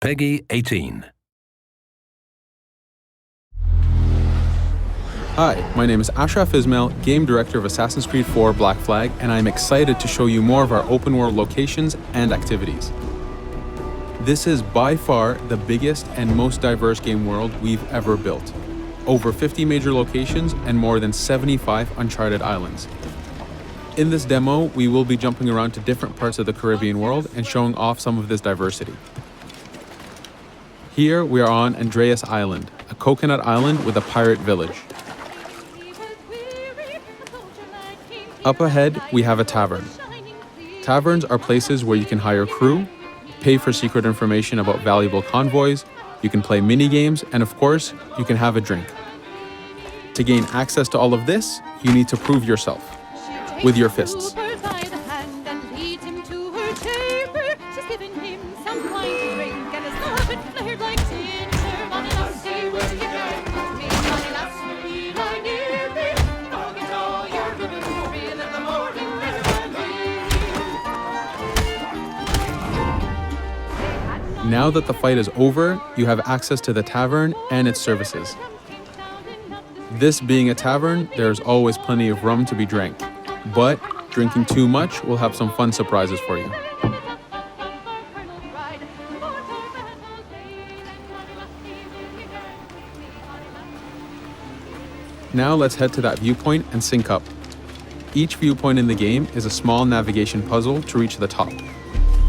Peggy 18. Hi, my name is Ashraf Ismail, Game Director of Assassin's Creed 4 Black Flag, and I'm excited to show you more of our open world locations and activities. This is by far the biggest and most diverse game world we've ever built. Over 50 major locations and more than 75 uncharted islands. In this demo, we will be jumping around to different parts of the Caribbean world and showing off some of this diversity. Here we are on Andreas Island, a coconut island with a pirate village. Up ahead, we have a tavern. Taverns are places where you can hire crew, pay for secret information about valuable convoys, you can play mini-games, and of course, you can have a drink. To gain access to all of this, you need to prove yourself with your fists. Now that the fight is over, you have access to the tavern and its services. This being a tavern, there's always plenty of rum to be drank, but drinking too much will have some fun surprises for you. Now let's head to that viewpoint and sync up. Each viewpoint in the game is a small navigation puzzle to reach the top.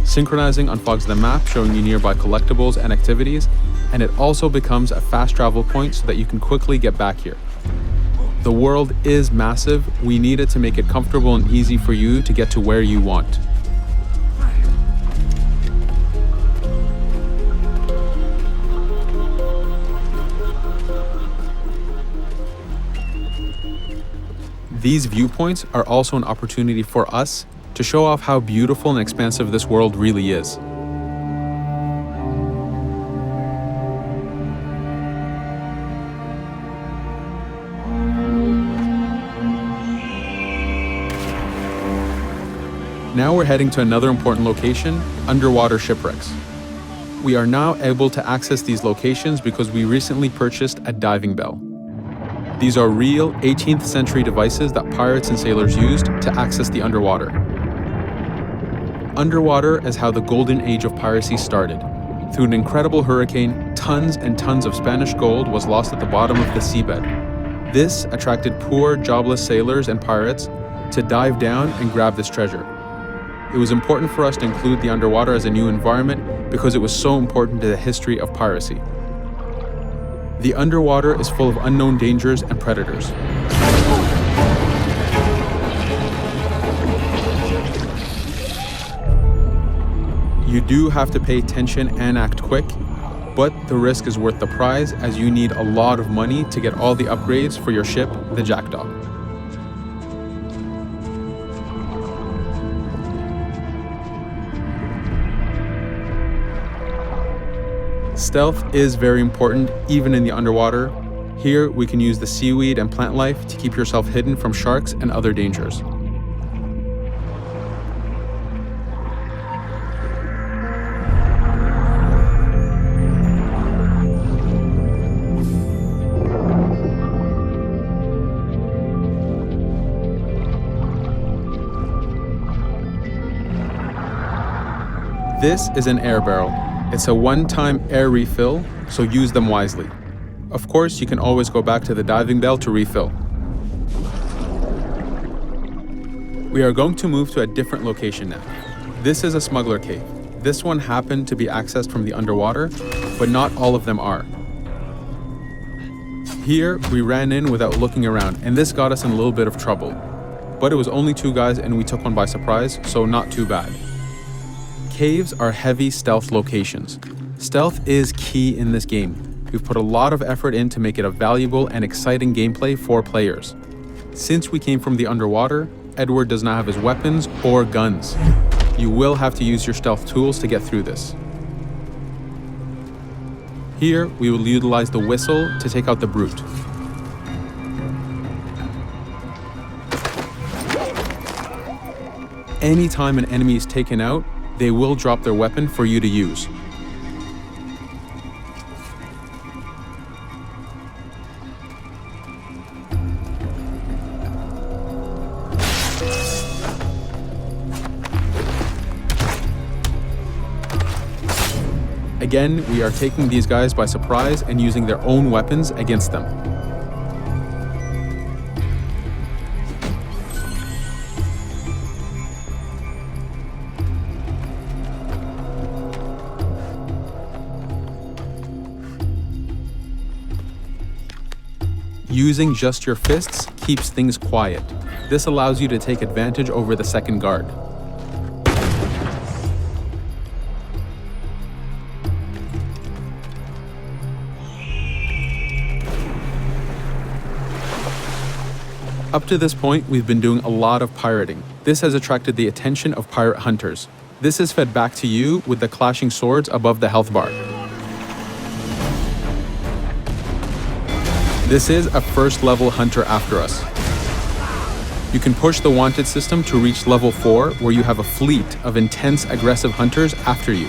Synchronizing unfogs the map, showing you nearby collectibles and activities, and it also becomes a fast travel point so that you can quickly get back here. The world is massive. We need it to make it comfortable and easy for you to get to where you want. These viewpoints are also an opportunity for us to show off how beautiful and expansive this world really is. Now we're heading to another important location, underwater shipwrecks. We are now able to access these locations because we recently purchased a diving bell. These are real 18th century devices that pirates and sailors used to access the underwater. Underwater is how the golden age of piracy started. Through an incredible hurricane, tons and tons of Spanish gold was lost at the bottom of the seabed. This attracted poor, jobless sailors and pirates to dive down and grab this treasure. It was important for us to include the underwater as a new environment because it was so important to the history of piracy. The underwater is full of unknown dangers and predators. You do have to pay attention and act quick, but the risk is worth the prize as you need a lot of money to get all the upgrades for your ship, the Jackdaw. Stealth is very important even in the underwater. Here we can use the seaweed and plant life to keep yourself hidden from sharks and other dangers. This is an air barrel. It's a one-time air refill, so use them wisely. Of course, you can always go back to the diving bell to refill. We are going to move to a different location now. This is a smuggler cave. This one happened to be accessed from the underwater, but not all of them are. Here, we ran in without looking around, and this got us in a little bit of trouble. But it was only 2 guys and we took one by surprise, so not too bad. Caves are heavy stealth locations. Stealth is key in this game. We've put a lot of effort in to make it a valuable and exciting gameplay for players. Since we came from the underwater, Edward does not have his weapons or guns. You will have to use your stealth tools to get through this. Here, we will utilize the whistle to take out the brute. Anytime an enemy is taken out, they will drop their weapon for you to use. Again, we are taking these guys by surprise and using their own weapons against them. Using just your fists keeps things quiet. This allows you to take advantage over the second guard. Up to this point, we've been doing a lot of pirating. This has attracted the attention of pirate hunters. This is fed back to you with the clashing swords above the health bar. This is a first level hunter after us. You can push the wanted system to reach level 4, where you have a fleet of intense aggressive hunters after you.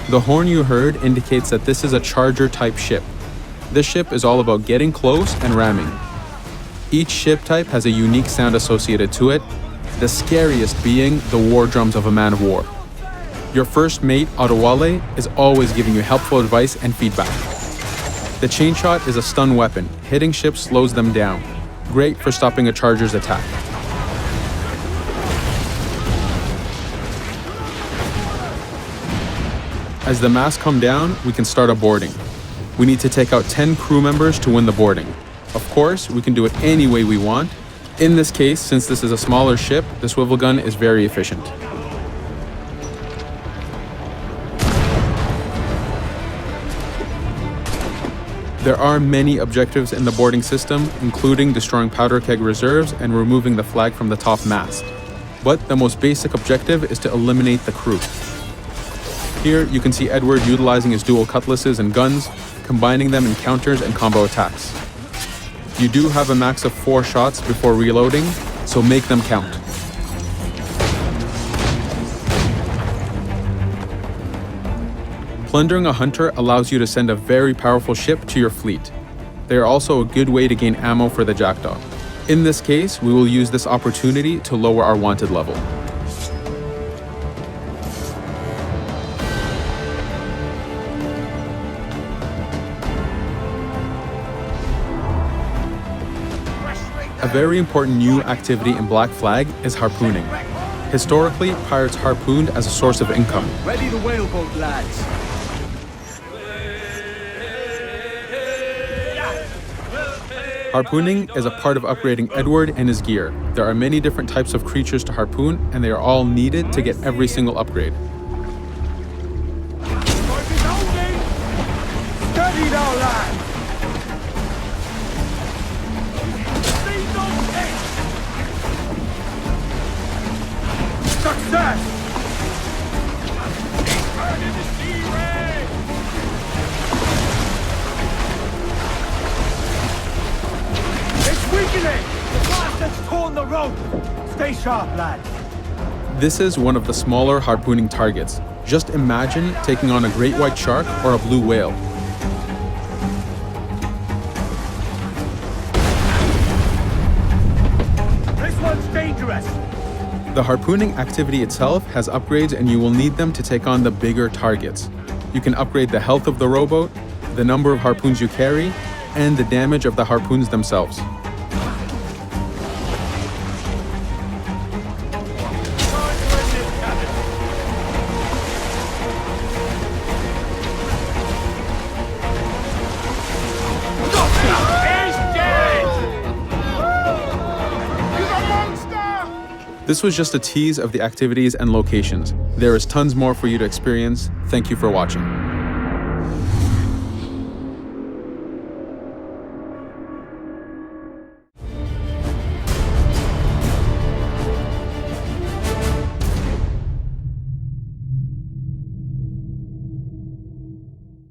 The horn you heard indicates that this is a charger type ship. This ship is all about getting close and ramming. Each ship type has a unique sound associated to it, the scariest being the war drums of a man of war. Your first mate, Otawale, is always giving you helpful advice and feedback. The chain shot is a stun weapon. Hitting ships slows them down. Great for stopping a charger's attack. As the masts come down, we can start a boarding. We need to take out 10 crew members to win the boarding. Of course, we can do it any way we want. In this case, since this is a smaller ship, the swivel gun is very efficient. There are many objectives in the boarding system, including destroying powder keg reserves and removing the flag from the top mast. But the most basic objective is to eliminate the crew. Here, you can see Edward utilizing his dual cutlasses and guns, combining them in counters and combo attacks. You do have a max of 4 shots before reloading, so make them count. Plundering a hunter allows you to send a very powerful ship to your fleet. They are also a good way to gain ammo for the Jackdaw. In this case, we will use this opportunity to lower our wanted level. A very important new activity in Black Flag is harpooning. Historically, pirates harpooned as a source of income. Ready the whaleboat, lads. Harpooning is a part of upgrading Edward and his gear. There are many different types of creatures to harpoon, and they are all needed to get every single upgrade. Steady now, lads. Success! It's weakening! The blast has torn the rope! Stay sharp, lads. This is one of the smaller harpooning targets. Just imagine taking on a great white shark or a blue whale. This one's dangerous! The harpooning activity itself has upgrades, and you will need them to take on the bigger targets. You can upgrade the health of the rowboat, the number of harpoons you carry, and the damage of the harpoons themselves. This was just a tease of the activities and locations. There is tons more for you to experience. Thank you for watching.